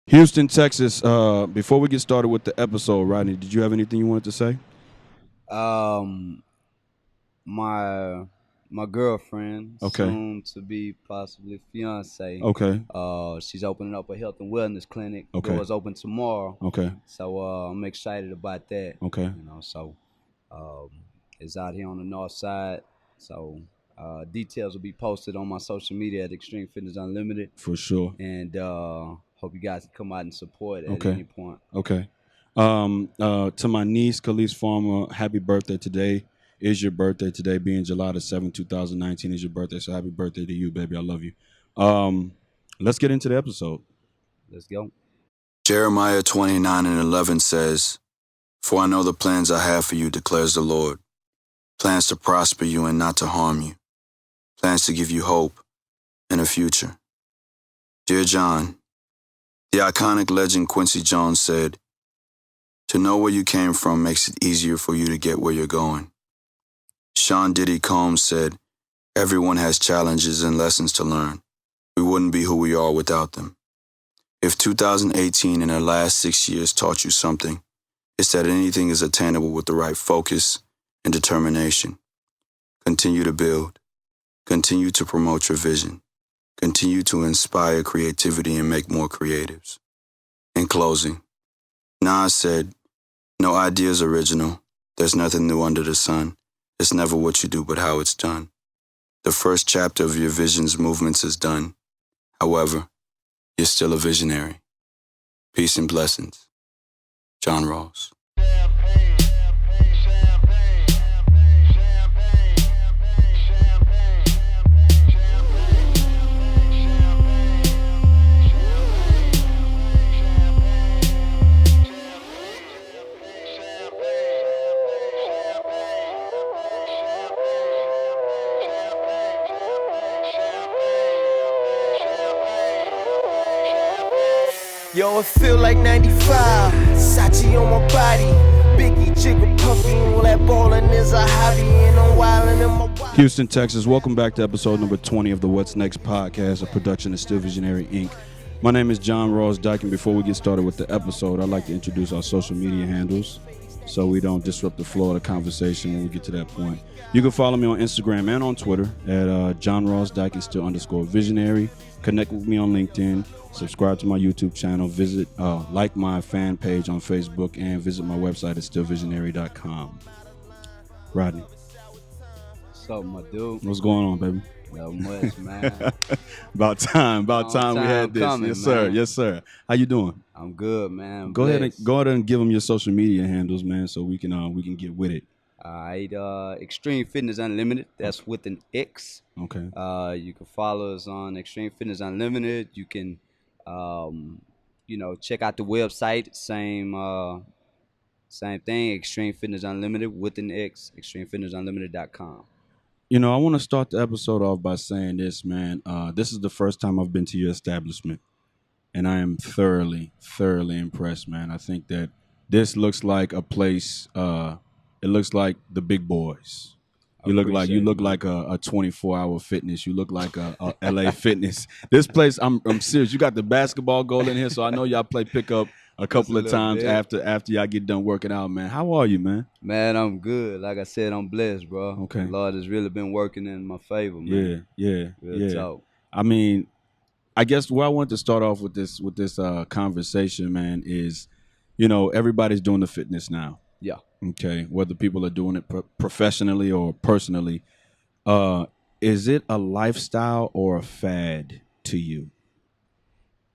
Houston, Texas. Before we get started with the episode, Rodney, did you have anything you wanted to say? Um, my my girlfriend, Okay. soon to be possibly fiance. Okay. She's opening up a health and wellness clinic. Okay. Doors open tomorrow, Okay. so I'm excited about that. Okay. So um, it's out here on the north side. So details will be posted on my social media at Extreme Fitness Unlimited, For sure. and hope you guys can come out and support at Okay. any point. Okay. To my niece, Khalees Farmer, happy birthday today. Is your birthday today, being July the 7th, 2019 is your birthday. So happy birthday to you, baby. I love you. Let's get into the episode. Let's go. Jeremiah 29:11 says, "For I know the plans I have for you, declares the Lord, plans to prosper you and not to harm you, plans to give you hope and a future." Dear John, the iconic legend Quincy Jones said, "To know where you came from makes it easier for you to get where you're going." Sean Diddy Combs said, "Everyone has challenges and lessons to learn. We wouldn't be who we are without them." If 2018 and the last 6 years taught you something, it's that anything is attainable with the right focus and determination. Continue to build. Continue to promote your vision. Continue to inspire creativity and make more creatives. In closing, Nas said, "No idea is original. There's nothing new under the sun. It's never what you do, but how it's done. The first chapter of your vision's movements is done. However, you're still a visionary. Peace and blessings. John Ross." Yo, it feel like 95, Sachi on my body, Biggie, Jigger, Puffy, all that ballin' is a hobby, and I'm wildin' in my body. Houston, Texas. Welcome back to episode number 20 of the What's Next podcast, a production of Still Visionary Inc. My name is John Ross Dyke, and before we get started with the episode, I'd like to introduce our social media handles so we don't disrupt the flow of the conversation when we get to that point. You can follow me on Instagram and on Twitter at John Ross Dyke and still _visionary. Connect with me on LinkedIn. Subscribe to my YouTube channel. Visit, like my fan page on Facebook, and visit my website at stillvisionary.com. Rodney, What's up, my dude? what's going on, baby? Not much, man. About time Long we had time this. coming, Yes, sir. man. Yes, sir. How you doing? I'm good, man. I'm Go ahead blessed. and give them your social media handles, man, so we can get with it. All right, Extreme Fitness Unlimited. That's with an X. Okay. You can follow us on Extreme Fitness Unlimited. You can, check out the website. Same thing. Extreme Fitness Unlimited with an X. ExtremeFitnessUnlimited.com. You know, I want to start the episode off by saying this, man. This is the first time I've been to your establishment, and I am thoroughly, thoroughly impressed, man. I think that this looks like a place. It looks like the big boys. You look like a 24-hour fitness. You look like a LA Fitness. This place, I'm serious. You got the basketball goal in here, so I know y'all play pickup a couple of little times bit. after y'all get done working out, man. How are you, man? Man, I'm good. Like I said, I'm blessed, bro. Okay. The Lord has really been working in my favor, man. Yeah. Real talk. I mean, I guess where I want to start off with this conversation, man, is, you know, everybody's doing the fitness now. Yeah. Okay, whether people are doing it professionally or personally, is it a lifestyle or a fad to you?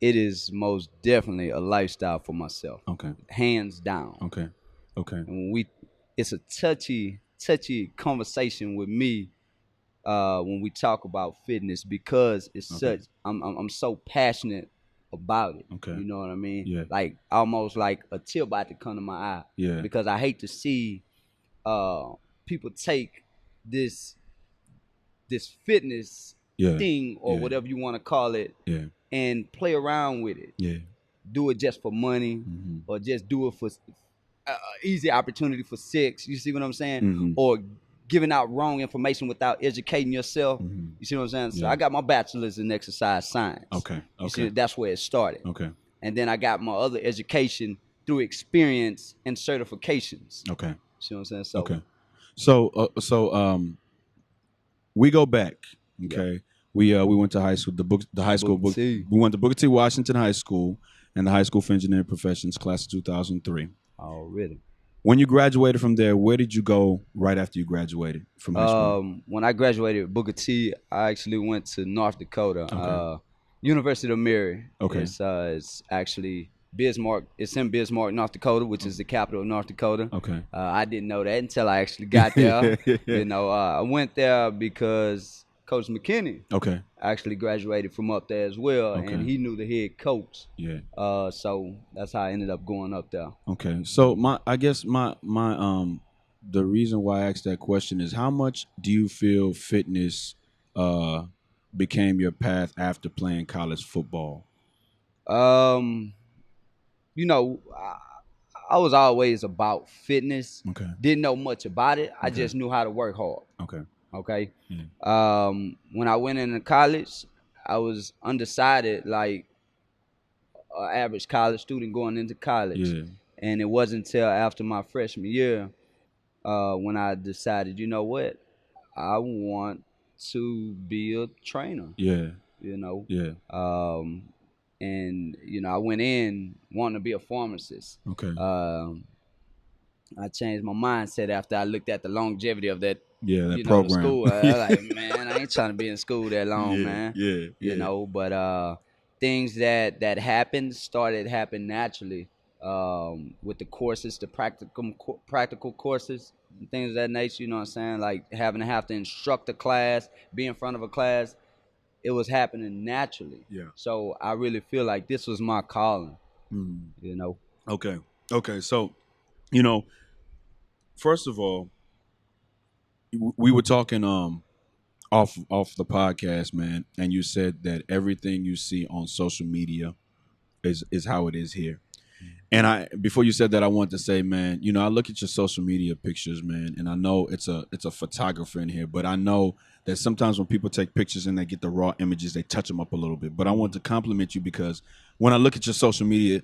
It is most definitely a lifestyle for myself. Okay, Hands down. okay. And it's a touchy conversation with me when we talk about fitness, because it's Okay. I'm so passionate about it. Okay. You know what I mean? Yeah. Like almost like a tear about to come to my eye. Yeah. Because I hate to see people take this fitness Yeah. thing or Yeah. whatever you want to call it Yeah. and play around with it. Yeah. Do it just for money, Mhm. or just do it for easy opportunity for sex. You see what I'm saying? Mhm. Or giving out wrong information without educating yourself. Mhm. You see what I'm saying? So Yeah. I got my bachelor's in exercise science. Okay. You see, Okay. that's where it started. Okay. and then I got my other education through experience and certifications. Okay. See what I'm saying? So, Okay. So we go back. Okay. We went to high school. The high school Booker T. We went to Booker T. Washington High School and the High School for Engineering Professions, class of 2003. Already. When you graduated from there, where did you go right after you graduated from high school? When I graduated at Booker T, I actually went to North Dakota, University of Mary. Okay. It's actually Bismarck. It's in Bismarck, North Dakota, which is the capital of North Dakota. Okay. I didn't know that until I actually got there. I went there because Coach McKinney actually graduated from up there as well, and he knew the head coach. Yeah. So that's how I ended up going up there. Okay. So I guess my the reason why I asked that question is, how much do you feel fitness became your path after playing college football? I was always about fitness. Okay. Didn't know much about it. I just knew how to work hard. Okay. Yeah. When I went into college, I was undecided, like an average college student going into college. Yeah. And it wasn't until after my freshman year when I decided, you know what, I want to be a trainer. Yeah. Yeah. And I went in wanting to be a pharmacist. Okay. I changed my mindset after I looked at the longevity of that. That program. School. I was like, man, I ain't trying to be in school that long, man. Yeah. But things that happened started happening naturally with the courses, the practical courses, and things of that nature. You know what I'm saying? Like having to have to instruct a class, be in front of a class. It was happening naturally. Yeah. So I really feel like this was my calling. Okay. So, first of all, we were talking off the podcast, man, and you said that everything you see on social media is how it is here. And before you said that, I wanted to say, man, I look at your social media pictures, man, and I know it's a photographer in here, but I know that sometimes when people take pictures and they get the raw images, they touch them up a little bit. But I want to compliment you because when I look at your social media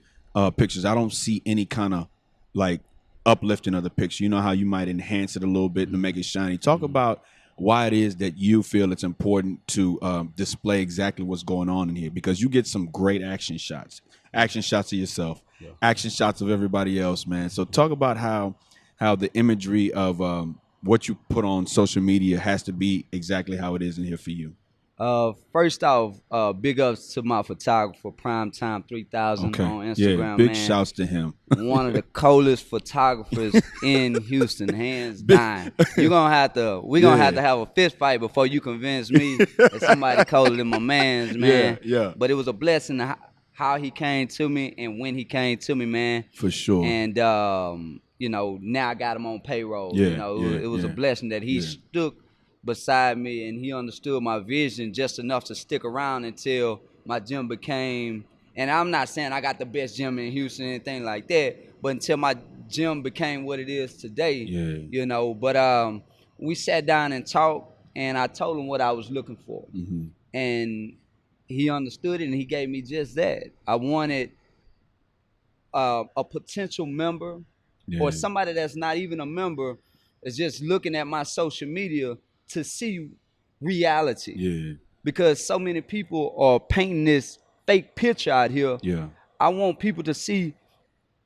pictures, I don't see any kind of like uplifting of the picture. You know how you might enhance it a little bit to make it shiny. Talk about why it is that you feel it's important to display exactly what's going on in here, because you get some great action shots of yourself, action shots of everybody else, man. So talk about how the imagery of what you put on social media has to be exactly how it is in here for you. First off, big ups to my photographer, Primetime 3000 on Instagram. Yeah, big man. shouts to him. One of the coolest photographers in Houston, hands down. We're gonna have to have a fist fight before you convince me that somebody colder than my man's, man. Yeah. But it was a blessing how he came to me and when he came to me, man. For sure. And now I got him on payroll. It was a blessing that he stuck beside me and he understood my vision just enough to stick around until my gym became, and I'm not saying I got the best gym in Houston or anything like that, but until my gym became what it is today. But we sat down and talked and I told him what I was looking for. And he understood it and he gave me just that. I wanted a potential member or somebody that's not even a member is just looking at my social media to see reality. Because so many people are painting this fake picture out here. I want people to see,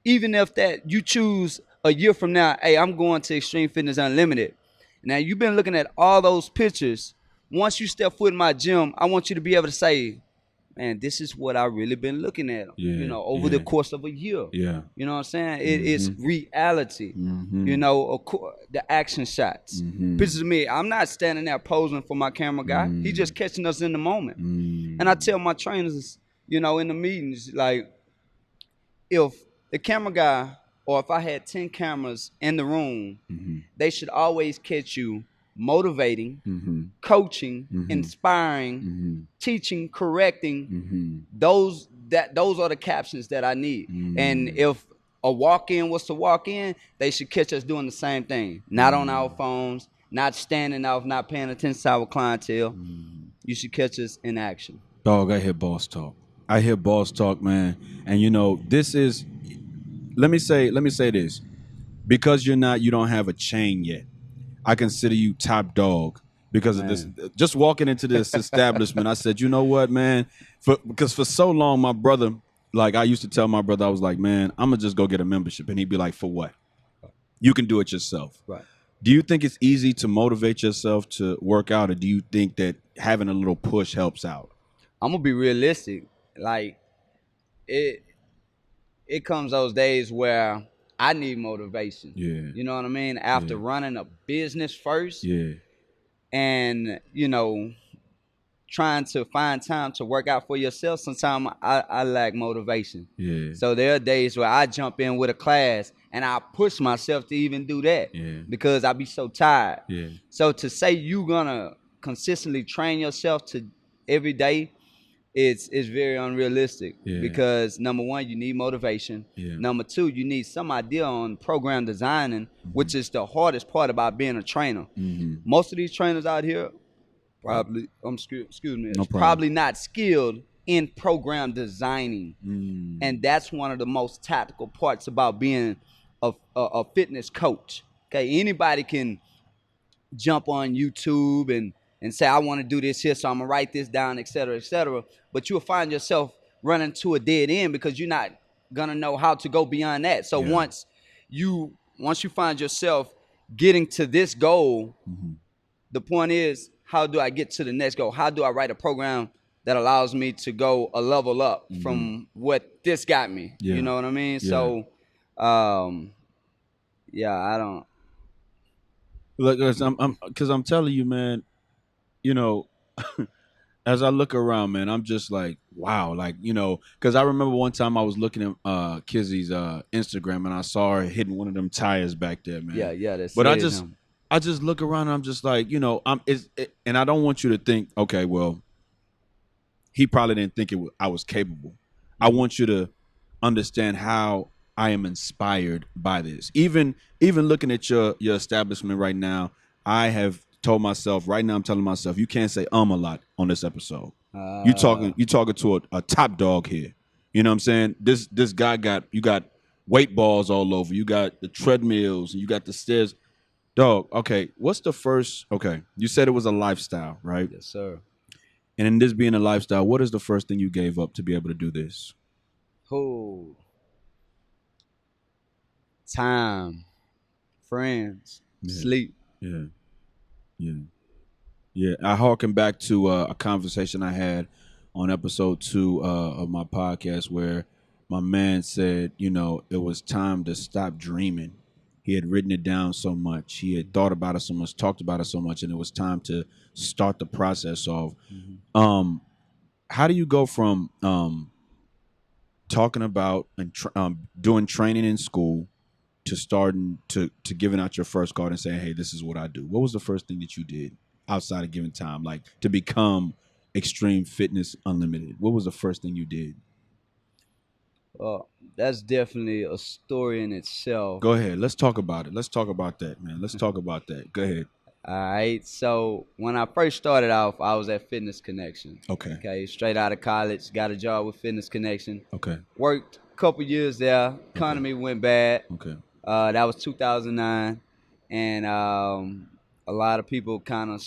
even if that you choose a year from now, hey, I'm going to Extreme Fitness Unlimited. Now you've been looking at all those pictures. Once you step foot in my gym, I want you to be able to say, man, this is what I really been looking at, over the course of a year. You know what I'm saying? It's reality. The action shots. Pictures of me. I'm not standing there posing for my camera guy. He just catching us in the moment. And I tell my trainers, in the meetings, like, if the camera guy or if I had 10 cameras in the room, they should always catch you motivating, coaching, inspiring, teaching, correcting. Those are the captions that I need. And if a walk-in was to walk in, they should catch us doing the same thing. Not on our phones, not standing off, not paying attention to our clientele. You should catch us in action. Dog, I hear boss talk. I hear boss talk, man, and this is. Let me say this, because you don't have a chain yet. I consider you top dog because of this. Just walking into this establishment, I said, you know what, man? Because for so long, my brother, like I used to tell my brother, I was like, man, I'm gonna just go get a membership, and he'd be like, for what? You can do it yourself. Right. Do you think it's easy to motivate yourself to work out, or do you think that having a little push helps out? I'm gonna be realistic. Like it comes those days where I need motivation. Yeah. You know what I mean? After running a business first. Yeah. And trying to find time to work out for yourself, sometimes I lack motivation. Yeah. So there are days where I jump in with a class and I push myself to even do that because I be so tired. Yeah. So to say you gonna consistently train yourself to every day, it's very unrealistic because number one, you need motivation. Number two, you need some idea on program designing, which is the hardest part about being a trainer. Most of these trainers out here probably excuse me, probably not skilled in program designing. And that's one of the most tactical parts about being a fitness coach. Okay, anybody can jump on YouTube and say, I want to do this here, so I'm gonna write this down, et cetera, et cetera. But you'll find yourself running to a dead end because you're not gonna know how to go beyond that. So once you find yourself getting to this goal, the point is, how do I get to the next goal? How do I write a program that allows me to go a level up from what this got me? You know what I mean? So, I don't. Look, because I'm telling you, man. As I look around, man, I'm just like, wow, like because I remember one time I was looking at Kizzy's Instagram and I saw her hitting one of them tires back there, man. Yeah, that's. But I just look around and I'm just like, and I don't want you to think, okay, well, he probably didn't think I was capable. I want you to understand how I am inspired by this. Even looking at your establishment right now, I have told myself right now, I'm telling myself, you can't say a lot on this episode. You talking to a top dog here. You know what I'm saying? This guy got weight balls all over. You got the treadmills and you got the stairs. Dog, okay, what's the first, okay, you said it was a lifestyle, right? Yes, sir. And in this being a lifestyle, what is the first thing you gave up to be able to do this? Oh, time, friends, sleep. Yeah. I harken back to a conversation I had on episode 2 of my podcast where my man said, it was time to stop dreaming. He had written it down so much. He had thought about it so much, talked about it so much, and it was time to start the process of. How do you go from talking about and doing training in school to starting to giving out your first card and saying, hey, this is what I do? What was the first thing that you did outside of giving time, like to become Extreme Fitness Unlimited? What was the first thing you did? That's definitely a story in itself. Go ahead. Let's talk about it. Let's talk about that, man. Let's talk about that. Go ahead. All right. So when I first started off, I was at Fitness Connection. Okay. Straight out of college, got a job with Fitness Connection. Okay. Worked a couple years there. Economy went bad. Okay. That was 2009, and a lot of people kind of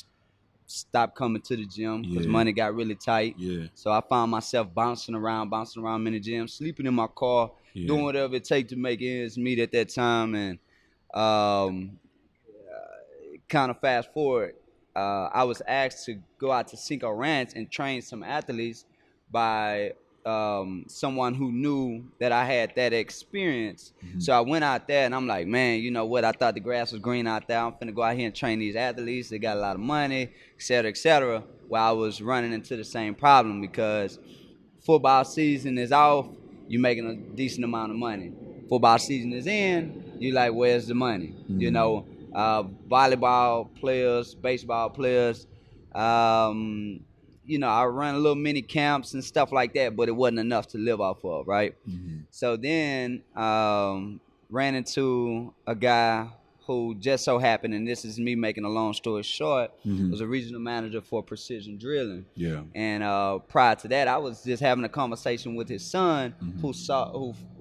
stopped coming to the gym because money got really tight. Yeah. So I found myself bouncing around in the gym, sleeping in my car, doing whatever it takes to make ends meet at that time. And kind of fast forward, I was asked to go out to Cinco Ranch and train some athletes by someone who knew that I had that experience. So I went out there and I'm like, man, you know what? I thought the grass was green out there. I'm finna go out here and train these athletes. They got a lot of money, et cetera, et cetera. Well, I was running into the same problem because football season is off, you're making a decent amount of money. Football season is in, you're like, where's the money? Volleyball players, baseball players, I run little mini camps and stuff like that, but it wasn't enough to live off of, right? So then ran into a guy who just so happened, and this is me making a long story short, was a regional manager for Precision Drilling. Yeah. And prior to that, I was just having a conversation with his son, who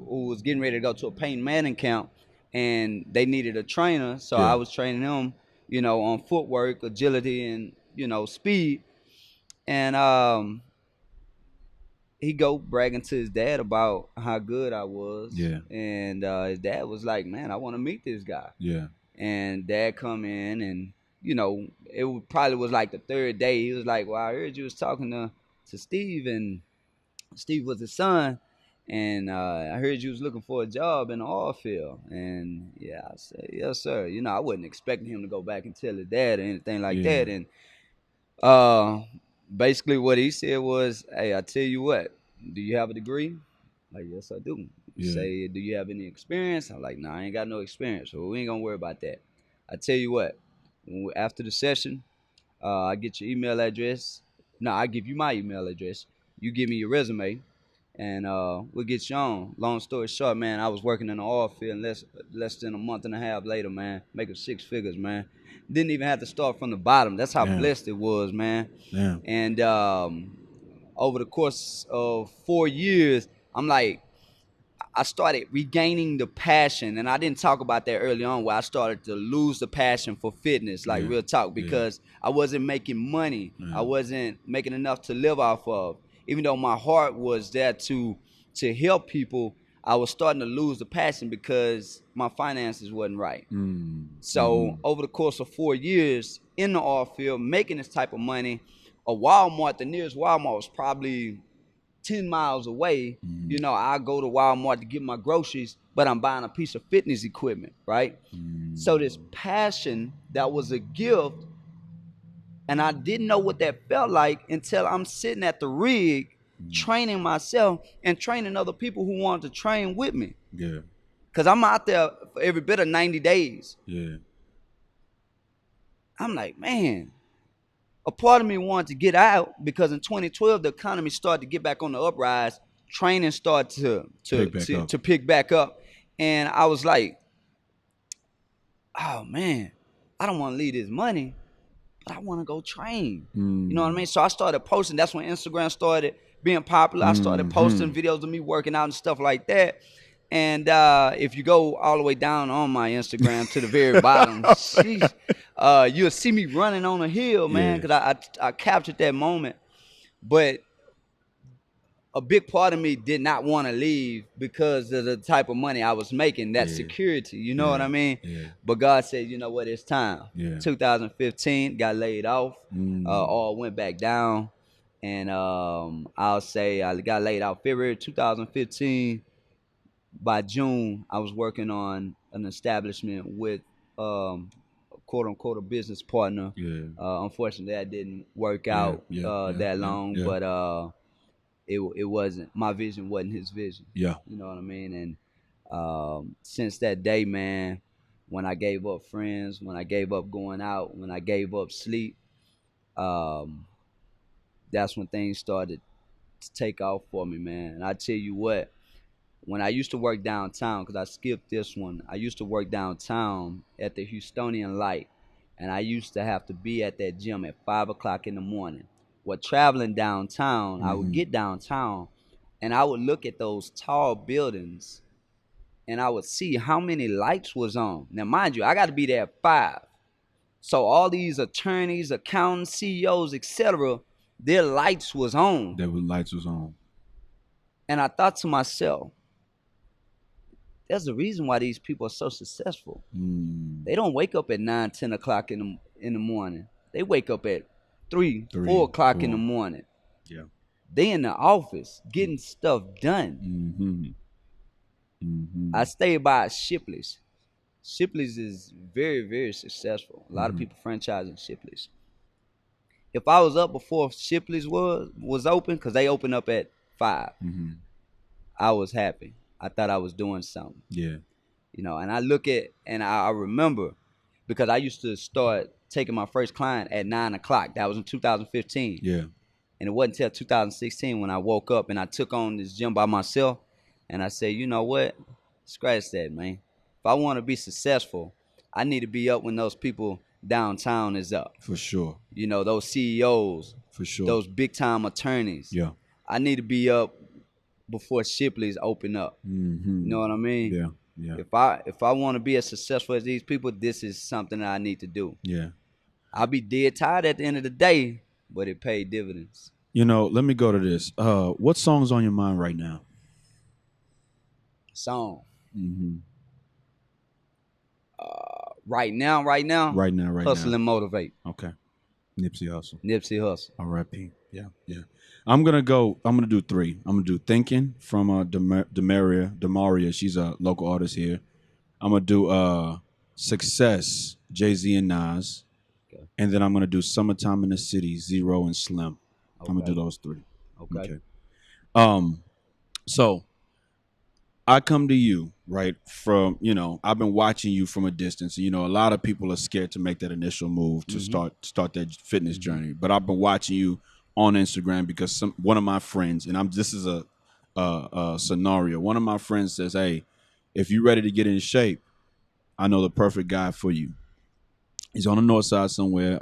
was getting ready to go to a Peyton Manning camp, and they needed a trainer, so I was training him, on footwork, agility, and speed. And he go bragging to his dad about how good I was. Yeah. And his dad was like, man, I want to meet this guy. Yeah. And dad come in, and it probably was like the third day. He was like, well, I heard you was talking to Steve, and Steve was his son, and I heard you was looking for a job in the oil field. And yeah, I said, yes, sir. I wasn't expecting him to go back and tell his dad or anything like that. And basically what he said was, hey, I tell you what, do you have a degree? Like, yes, I do. Yeah. Say, do you have any experience? I'm like, nah, I ain't got no experience, so we ain't gonna worry about that. I tell you what, after the session, I get your email address. No, I give you my email address. You give me your resume, and we'll get you on. Long story short, man, I was working in the oil field less than a month and a half later, man, making 6 figures, man. Didn't even have to start from the bottom. That's how blessed it was, man. Yeah. And over the course of 4 years, I'm like, I started regaining the passion, and I didn't talk about that early on, where I started to lose the passion for fitness, like real talk, because I wasn't making money. I wasn't making enough to live off of. Even though my heart was there to help people, I was starting to lose the passion because my finances wasn't right. So over the course of 4 years in the oil field, making this type of money, the nearest Walmart was probably 10 miles away. I go to Walmart to get my groceries, but I'm buying a piece of fitness equipment, right? So this passion that was a gift, and I didn't know what that felt like until I'm sitting at the rig training myself and training other people who wanted to train with me. Yeah. Because I'm out there for every bit of 90 days. Yeah. I'm like, man, a part of me wanted to get out, because in 2012, the economy started to get back on the uprise. Training started to pick back up. And I was like, oh, man, I don't want to leave this money, but I want to go train. You know what I mean? So I started posting. That's when Instagram started being popular. I started posting videos of me working out and stuff like that. And if you go all the way down on my Instagram to the very bottom, you'll see me running on a hill, man, because I captured that moment. But a big part of me did not want to leave because of the type of money I was making, that security, you know what I mean? Yeah. But God said, you know what, it's time. 2015, got laid off, all went back down. And I'll say I got laid off February 2015. By June, I was working on an establishment with quote unquote a business partner. Unfortunately, that didn't work out that long, but it wasn't, my vision wasn't his vision. You know what I mean? And since that day, man, when I gave up friends, when I gave up going out, when I gave up sleep, that's when things started to take off for me, man. And I tell you what, when I used to work downtown, because I skipped this one, I used to work downtown at the Houstonian Light, and I used to have to be at that gym at 5 o'clock in the morning. Well, traveling downtown, I would get downtown, and I would look at those tall buildings, and I would see how many lights was on. Now, mind you, I got to be there at 5. So all these attorneys, accountants, CEOs, etc., their lights was on. And I thought to myself, there's a reason why these people are so successful. They don't wake up at 9, 10 o'clock in the morning. They wake up at 3, 4 o'clock in the morning. They in the office getting stuff done. I stay by Shipley's. Shipley's is very, very successful. A lot of people franchising Shipley's. If I was up before Shipley's was open, because they open up at 5, I was happy. I thought I was doing something. And I look at, and I remember, because I used to start taking my first client at 9 o'clock. That was in 2015. And it wasn't until 2016 when I woke up and I took on this gym by myself. And I said, you know what? Scratch that, man. If I want to be successful, I need to be up when those people downtown is up. For sure. You know, those CEOs. For sure. Those big time attorneys. Yeah. I need to be up before Shipley's open up. Mm-hmm. You know what I mean? Yeah. Yeah. If I want to be as successful as these people, this is something that I need to do. Yeah. I'll be dead tired at the end of the day, but it paid dividends. You know, let me go to this. What song's on your mind right now? Song. Mm-hmm. Right now. Hustle and Motivate. Okay. Nipsey Hussle. R.I.P. Yeah. I'm gonna do 3. I'm gonna do Thinking from Demaria. She's a local artist here. I'm gonna do Success, Jay-Z and Nas. Okay. And then I'm gonna do Summertime in the City, Zero and Slim. Okay. I'm gonna do those 3. Okay. So I come to you, right, from, I've been watching you from a distance. A lot of people are scared to make that initial move to start that fitness journey. But I've been watching you on Instagram because one of my friends, and this is a scenario. One of my friends says, "Hey, if you're ready to get in shape, I know the perfect guy for you." He's on the north side somewhere,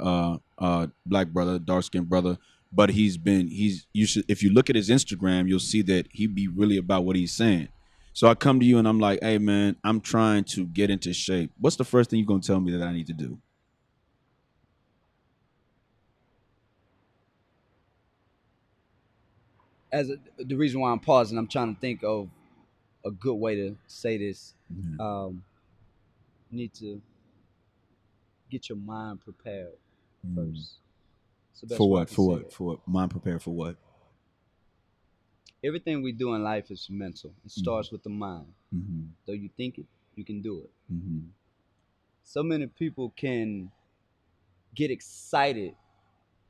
black brother, dark-skinned brother. But if you look at his Instagram, you'll see that he be really about what he's saying. So I come to you and I'm like, "Hey man, I'm trying to get into shape. What's the first thing you're gonna tell me that I need to do?" The reason why I'm pausing, I'm trying to think of a good way to say this. You need to get your mind prepared first. For what? For what? Mind prepared for what? Everything we do in life is mental. It starts with the mind. Though you think it, you can do it. So many people can get excited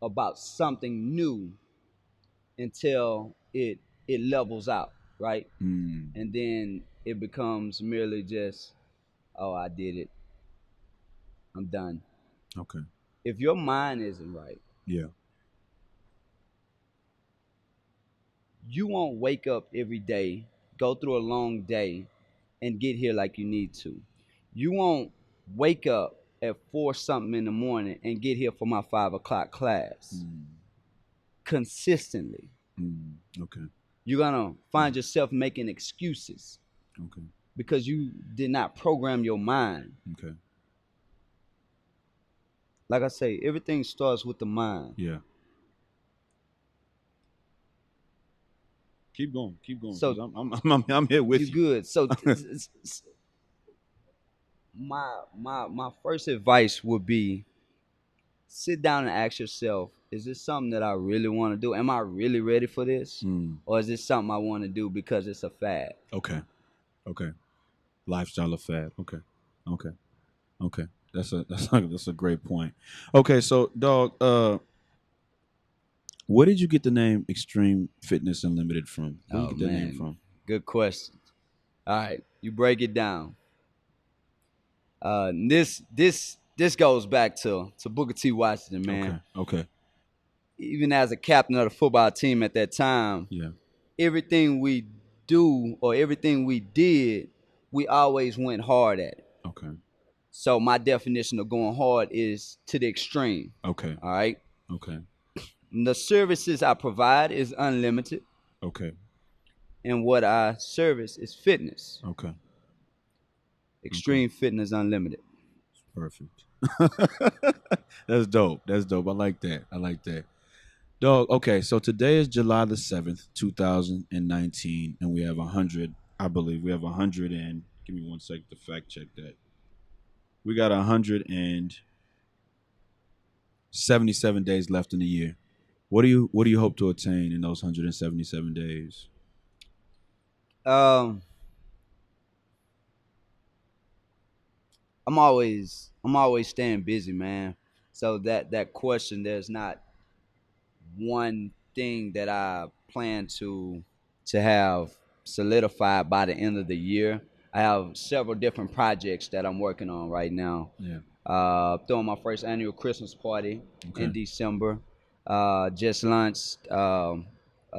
about something new until it levels out, right? And then it becomes merely just, "Oh, I did it. I'm done." Okay. If your mind isn't right, yeah, you won't wake up every day, go through a long day, and get here like you need to. You won't wake up at 4 something in the morning and get here for my 5 o'clock class consistently. Okay. You're gonna find yourself making excuses. Okay. Because you did not program your mind. Okay. Like I say, everything starts with the mind. Yeah. Keep going. So I'm here with you. You good. So my first advice would be, sit down and ask yourself, is this something that I really want to do? Am I really ready for this? Or is this something I want to do because it's a fad? Okay. Lifestyle of fad. Okay. That's a great point. Okay, so dog, where did you get the name Extreme Fitness Unlimited from? Where did you get that name from? Good question. All right, you break it down. This goes back to Booker T. Washington, man. Okay. Even as a captain of the football team at that time, everything we do or everything we did, we always went hard at it. Okay. So my definition of going hard is to the extreme. Okay. All right. Okay. The services I provide is unlimited. Okay. And what I service is fitness. Okay. Extreme Fitness Unlimited. Perfect. That's dope. I like that. Dog, okay, so today is July the 7th, 2019, and we have 100, I believe. We have 100 and, give me 1 second to fact check that. We got 177 days left in the year. What do you hope to attain in those 177 days? I'm always staying busy, man. So that question, there's not one thing that I plan to have solidified by the end of the year. I have several different projects that I'm working on right now. Yeah. Throwing my first annual Christmas party in December. Just launched a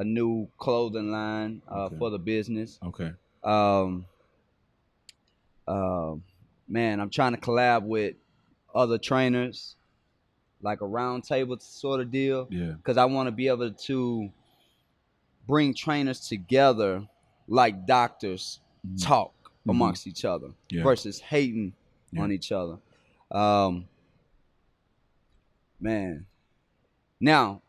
new clothing line for the business. Okay. man, I'm trying to collab with other trainers, like a round table sort of deal. Yeah. Because I want to be able to bring trainers together like doctors talk amongst each other Yeah. versus hating Yeah. on each other. Man. Now,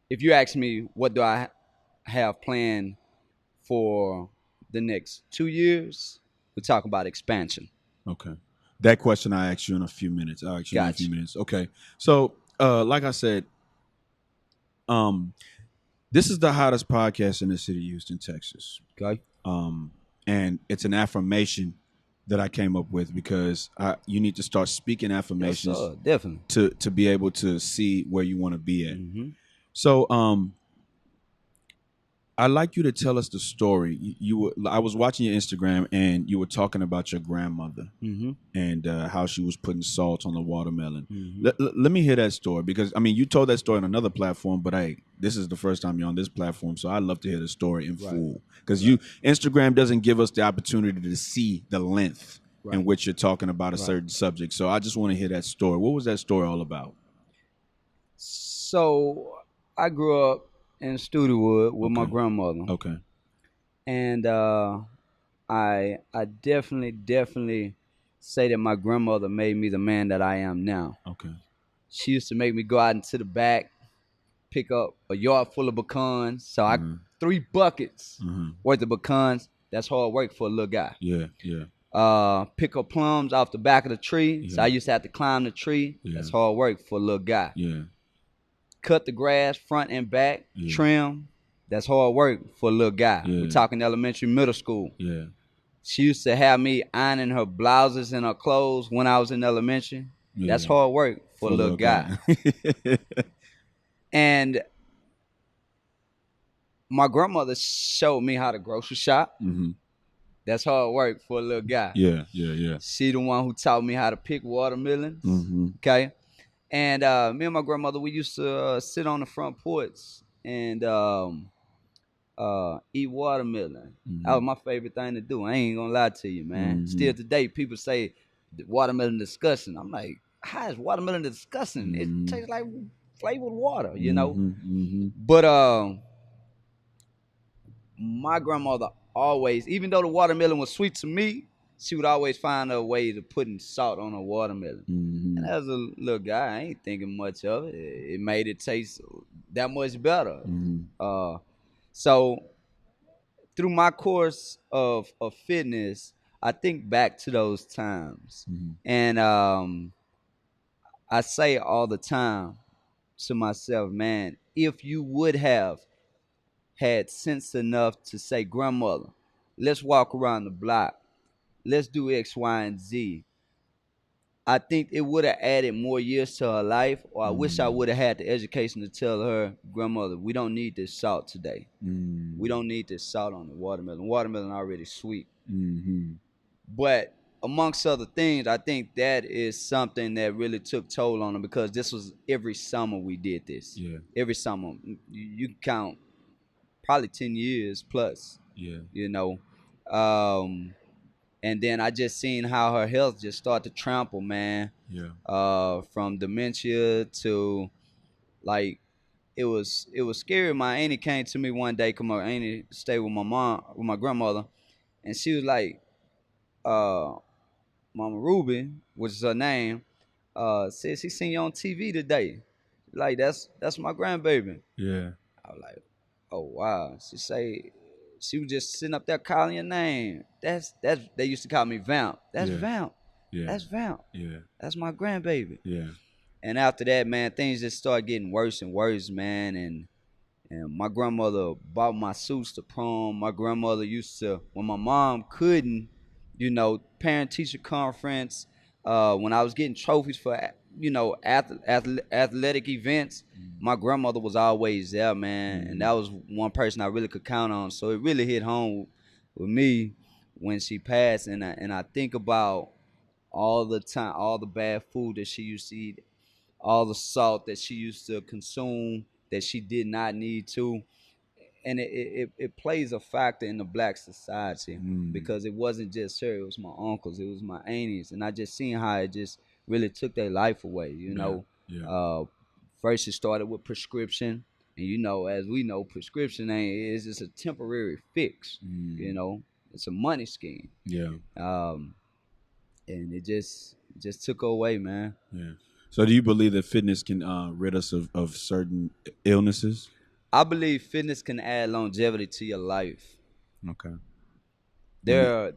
if you ask me what do I have planned for the next 2 years, we're talking about expansion. Okay. That question I asked you in a few minutes. I'll ask you in a few Gotcha. minutes. Okay. So, like I said, this is the hottest podcast in the city of Houston, Texas. Okay. And it's an affirmation that I came up with because you need to start speaking affirmations, Yes, sir. Definitely. to be able to see where you want to be at. Mm-hmm. So, I'd like you to tell us the story. I was watching your Instagram and you were talking about your grandmother and how she was putting salt on the watermelon. Let me hear that story because, I mean, you told that story on another platform, but this is the first time you're on this platform, so I'd love to hear the story in full because Instagram doesn't give us the opportunity to see the length in which you're talking about a certain subject. So I just want to hear that story. What was that story all about? So I grew up in Studewood with my grandmother. Okay. And I definitely say that my grandmother made me the man that I am now. Okay. She used to make me go out into the back, pick up a yard full of pecans. So I 3 buckets worth of pecans. That's hard work for a little guy. Yeah, yeah. Pick up plums off the back of the tree. Yeah. So I used to have to climb the tree. Yeah. That's hard work for a little guy. Yeah. Cut the grass front and back, trim. That's hard work for a little guy. Yeah. We're talking elementary, middle school. Yeah. She used to have me ironing her blouses and her clothes when I was in elementary. Yeah. That's hard work for a little guy. And my grandmother showed me how to grocery shop. That's hard work for a little guy. Yeah, yeah, yeah. She the one who taught me how to pick watermelons. Okay. And me and my grandmother, we used to sit on the front porch and eat watermelon. That was my favorite thing to do. I ain't gonna lie to you, man. Still today, people say watermelon disgusting. I'm like, how is watermelon disgusting? It tastes like flavored water, you know? But my grandmother always, even though the watermelon was sweet to me, she would always find a way to putting salt on a watermelon. And as a little guy, I ain't thinking much of it. It made it taste that much better. So through my course of fitness, I think back to those times. And I say all the time to myself, man, if you would have had sense enough to say, grandmother, let's walk around the block. Let's do X, Y, and Z. I think it would have added more years to her life, or I wish I would have had the education to tell her, grandmother, we don't need this salt today. We don't need this salt on the watermelon. Watermelon already sweet. But amongst other things, I think that is something that really took toll on her because this was every summer we did this. Yeah. Every summer. You can count probably 10 years plus. Yeah. You know. And then I just seen how her health just started to trample, man. Yeah. From dementia to like it was scary. My auntie came to me one day, come my auntie stayed with my grandmother, and she was like, Mama Ruby, which is her name, said she seen you on TV today. Like that's my grandbaby. Yeah. I was like, oh wow. She say she was just sitting up there calling your name. That's they used to call me Vamp. That's Vamp. Yeah. That's Vamp. Yeah. That's my grandbaby. Yeah. And after that, man, things just started getting worse and worse, man. And my grandmother bought my suits to prom. My grandmother used to, when my mom couldn't, parent-teacher conference, when I was getting trophies for, athletic events, my grandmother was always there, man. And that was one person I really could count on. So it really hit home with me when she passed. And I think about all the time, all the bad food that she used to eat, all the salt that she used to consume that she did not need to. and it plays a factor in the black society because it wasn't just her, it was my uncles, it was my aunties, and I just seen how it just really took their life away, you know. Yeah. First it started with prescription, and you know, as we know, prescription ain't is just a temporary fix, you know, it's a money scheme. Yeah. And it just took away, man. Yeah. So do you believe that fitness can rid us of certain illnesses? I believe fitness can add longevity to your life. Okay. There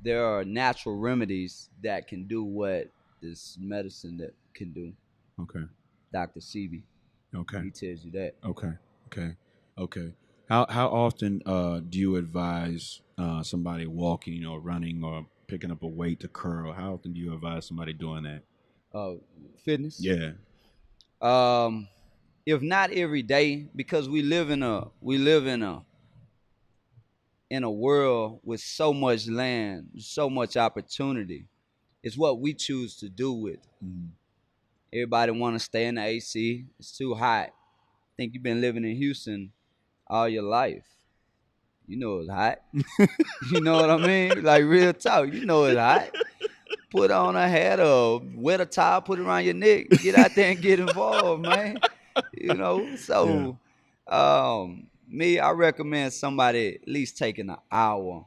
are natural remedies that can do what this medicine that can do. Okay. Dr. Sebi. Okay. He tells you that. Okay. Okay. Okay. How often do you advise somebody walking or running or picking up a weight to curl? How often do you advise somebody doing that? Fitness. Yeah. If not every day, because we live in a world with so much land, so much opportunity. It's what we choose to do with. Everybody want to stay in the AC. It's too hot. Think you've been living in Houston all your life. You know it's hot. You know what I mean? Like real talk. You know it's hot. Put on a hat or wet a towel, put it around your neck. Get out there and get involved, man. You know, so me, I recommend somebody at least taking an hour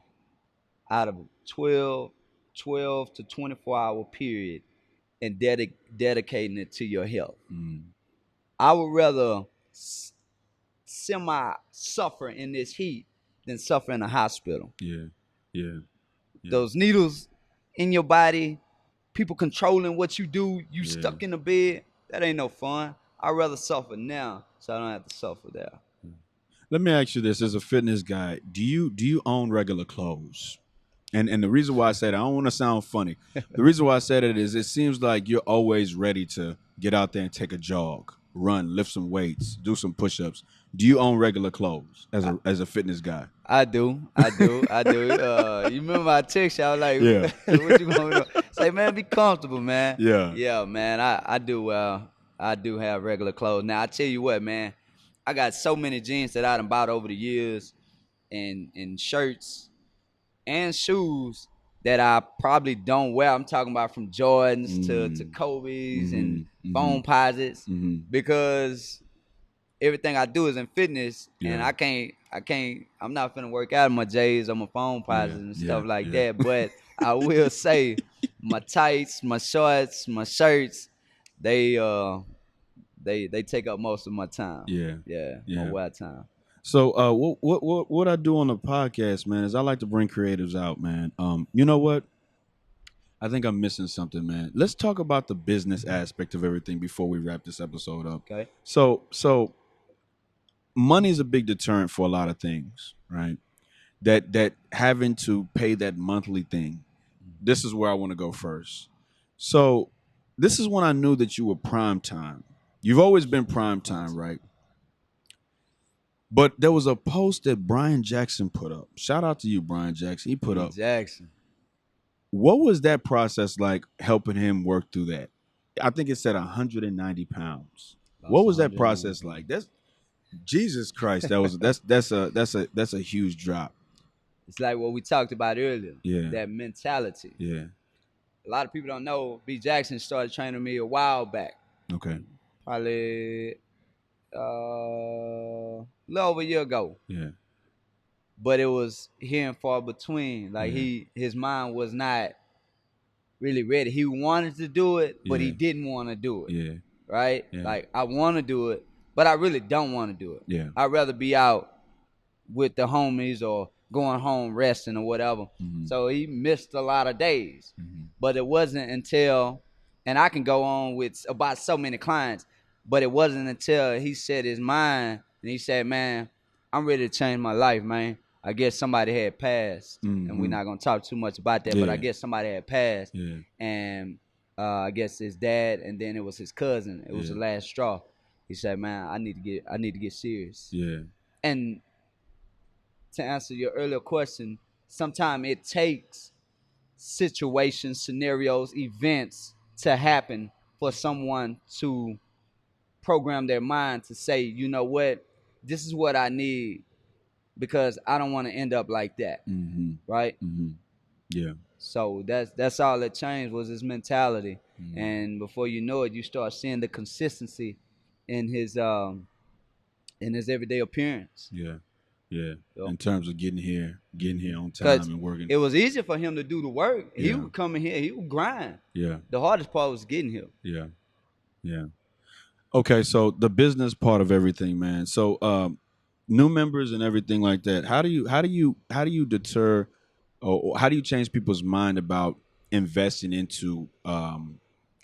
out of 12 to 24-hour period and dedicating it to your health. I would rather semi suffer in this heat than suffer in a hospital. Yeah. Yeah. Those needles in your body, people controlling what you do, you stuck in the bed, that ain't no fun. I'd rather suffer now so I don't have to suffer there. Let me ask you this: as a fitness guy, do you own regular clothes? And the reason why I said I don't want to sound funny. The reason why I said it is it seems like you're always ready to get out there and take a jog, run, lift some weights, do some push-ups. Do you own regular clothes as a fitness guy? I do. You remember I text you? I was like, Yeah. what you want me to say, man? Be comfortable, man. Yeah. Yeah, man. I do. I do have regular clothes. Now I tell you what, man. I got so many jeans that I done bought over the years, and shirts and shoes that I probably don't wear. I'm talking about from Jordans to Kobe's and phone posits because everything I do is in fitness, and I'm not finna work out in my J's or my phone posits and stuff like that. But I will say my tights, my shorts, my shirts, they take up most of my time. My wear time. So what I do on the podcast, man, is I like to bring creatives out, man. You know what? I think I'm missing something, man. Let's talk about the business aspect of everything before we wrap this episode up. Okay. So money is a big deterrent for a lot of things, right? That having to pay that monthly thing. This is where I want to go first. So this is when I knew that you were prime time. You've always been prime time, right? But there was a post that Brian Jackson put up. Shout out to you, Brian Jackson. He put up. Jackson. What was that process like helping him work through that? I think it said 190 pounds. What was that process like? That's Jesus Christ. That's a huge drop. It's like what we talked about earlier. Yeah. That mentality. Yeah. A lot of people don't know B. Jackson started training me a while back. Okay. Probably a little over a year ago. Yeah. But it was here and far between. Like his mind was not really ready. He wanted to do it, but he didn't want to do it. Yeah. Right? Yeah. Like I want to do it, but I really don't want to do it. Yeah. I'd rather be out with the homies or going home resting or whatever. So he missed a lot of days. But it wasn't until, and I can go on with about so many clients, but it wasn't until he set his mind and he said, man, I'm ready to change my life, man. I guess somebody had passed, and we're not going to talk too much about that, but I guess somebody had passed, and I guess his dad, and then it was his cousin. It was the last straw. He said, man, I need to get serious. Yeah. And to answer your earlier question, sometimes it takes situations, scenarios, events to happen for someone to program their mind to say, you know what, this is what I need because I don't want to end up like that. Right? Yeah. So that's all that changed was his mentality. And before you know it, you start seeing the consistency in his everyday appearance. Yeah. Yep. In terms of getting here on time and working. It was easier for him to do the work. Yeah. He would come in here, he would grind. Yeah. The hardest part was getting here. Yeah. Yeah. Okay, so the business part of everything, man. So new members and everything like that. How do you deter, or how do you change people's mind about investing into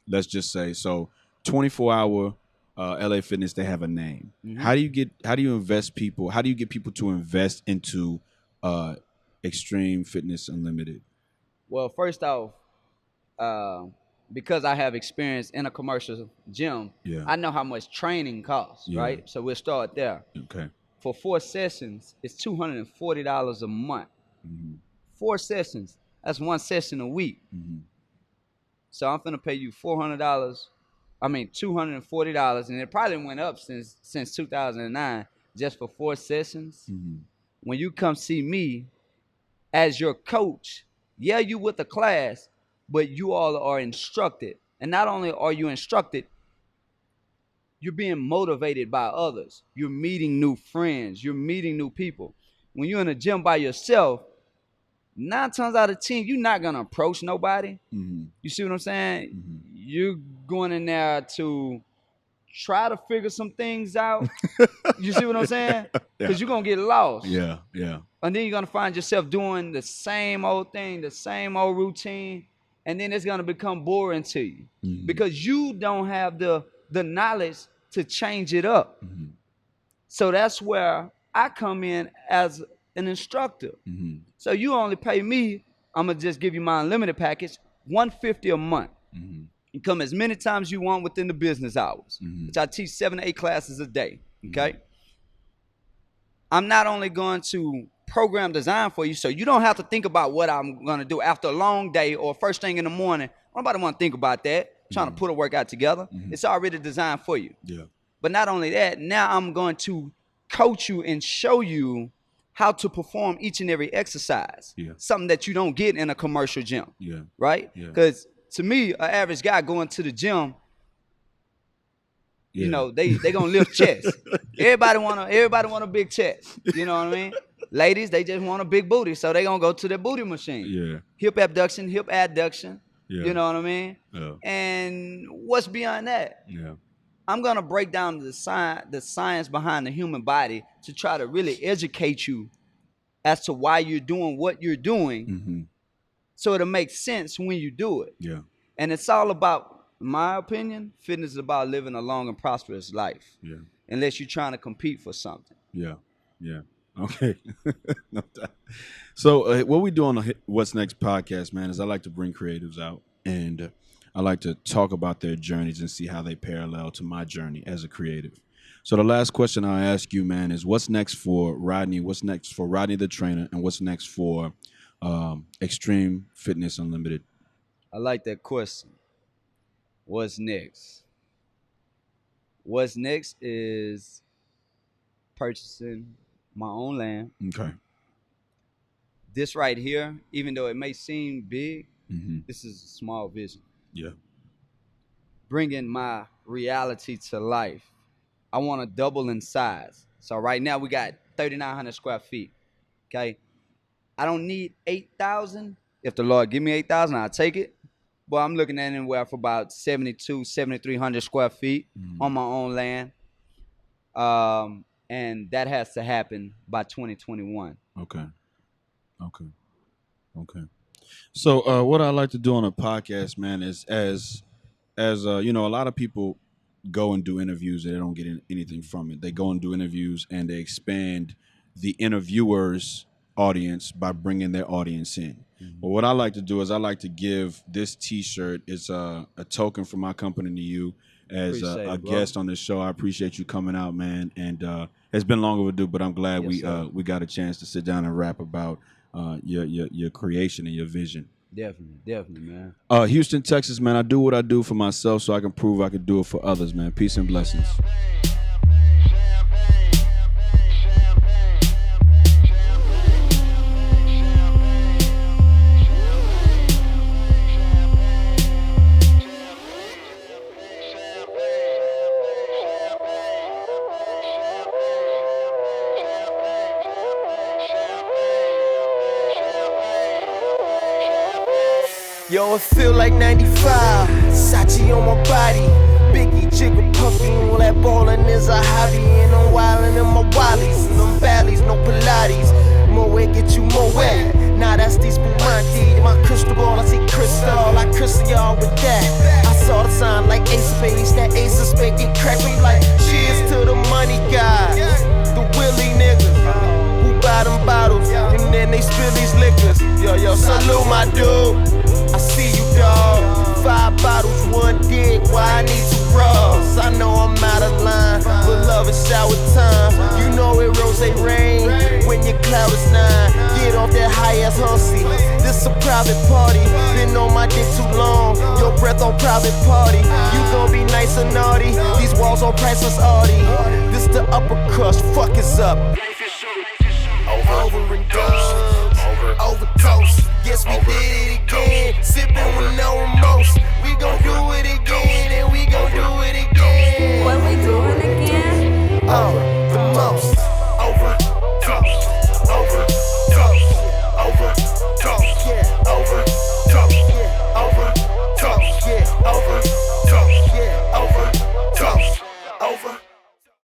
let's just say, so 24-hour LA Fitness, they have a name. How do you get people to invest into Extreme Fitness Unlimited? Well, first off, because I have experience in a commercial gym, I know how much training costs, right? So we'll start there. Okay. For 4 sessions, it's $240 a month. 4 sessions, that's 1 session a week. So I'm finna pay you $240, and it probably went up since 2009 just for 4 sessions. When you come see me as your coach, you with the class, but you all are instructed. And not only are you instructed, you're being motivated by others. You're meeting new friends. You're meeting new people. When you're in a gym by yourself, 9 times out of 10, you're not going to approach nobody. You see what I'm saying? You're going in there to try to figure some things out. You see what I'm saying? Because you're going to get lost. Yeah. And then you're going to find yourself doing the same old thing, the same old routine. And then it's going to become boring to you because you don't have the knowledge to change it up. So that's where I come in as an instructor. So you only pay me, I'm going to just give you my unlimited package, $150 a month. You come as many times as you want within the business hours, which I teach 7 to 8 classes a day, okay? I'm not only going to program design for you, so you don't have to think about what I'm going to do after a long day or first thing in the morning. Nobody want to think about that, trying to put a workout together. It's already designed for you. But not only that, now I'm going to coach you and show you how to perform each and every exercise, something that you don't get in a commercial gym, right? Because to me, an average guy going to the gym, you know, they gonna lift chest. Everybody want a big chest. You know what I mean? Ladies, they just want a big booty, so they gonna go to their booty machine. Hip abduction, hip adduction. You know what I mean? And what's beyond that? I'm gonna break down the science behind the human body to try to really educate you as to why you're doing what you're doing, so it'll make sense when you do it. And it's all about, in my opinion, fitness is about living a long and prosperous life. Unless you're trying to compete for something. Okay. No doubt. So what we do on the What's Next podcast, man, is I like to bring creatives out and I like to talk about their journeys and see how they parallel to my journey as a creative. So the last question I ask you, man, is what's next for Rodney? What's next for Rodney the trainer? And what's next for Extreme Fitness Unlimited? I like that question. What's next? What's next is purchasing my own land. Okay. This right here, even though it may seem big, this is a small vision. Bringing my reality to life. I want to double in size. So right now we got 3,900 square feet. Okay. I don't need 8,000. If the Lord give me 8,000, I'll take it. But I'm looking at anywhere for about 7,300 square feet on my own land. And that has to happen by 2021. Okay. So what I like to do on a podcast, man, is as you know, a lot of people go and do interviews and they don't get anything from it. They go and do interviews and they expand the interviewer's audience by bringing their audience in. But what I like to do is I like to give this T-shirt. It's a token from my company to you as a guest on this show. I appreciate you coming out, man. And it's been long overdue, but I'm glad we got a chance to sit down and rap about your creation and your vision. Definitely, man. Houston, Texas, man. I do what I do for myself so I can prove I can do it for others, man. Peace and blessings. Yo, it feel like 95. Sachi on my body. Biggie, jigger, puffy. All that ballin' is a hobby. And I'm wildin' in my wallies. And them valleys, no Pilates. More wet, get you more wet. Nah, that's these Spumante. My crystal ball, I see crystal. I crystal y'all with that. I saw the sign like Ace of Spades. That Ace of Spades get cracked me like cheers to the money guys. The Willie niggas who buy them bottles. And then they spill these liquors. Yo, salute my dude. I see you, dawg. 5 bottles, 1 dick. Why I need 2 bras? I know I'm out of line, but love is shower time. You know it rose rain when your cloud is 9. Get off that high ass hussy. This a private party. Been on my dick too long. Your breath on private party. You gon' be nice or naughty. These walls on priceless Audi. This the upper crust. Fuck is up. Over and done. Overdose. Yes, we did it again. Sipping with no remorse. We gon' do it again.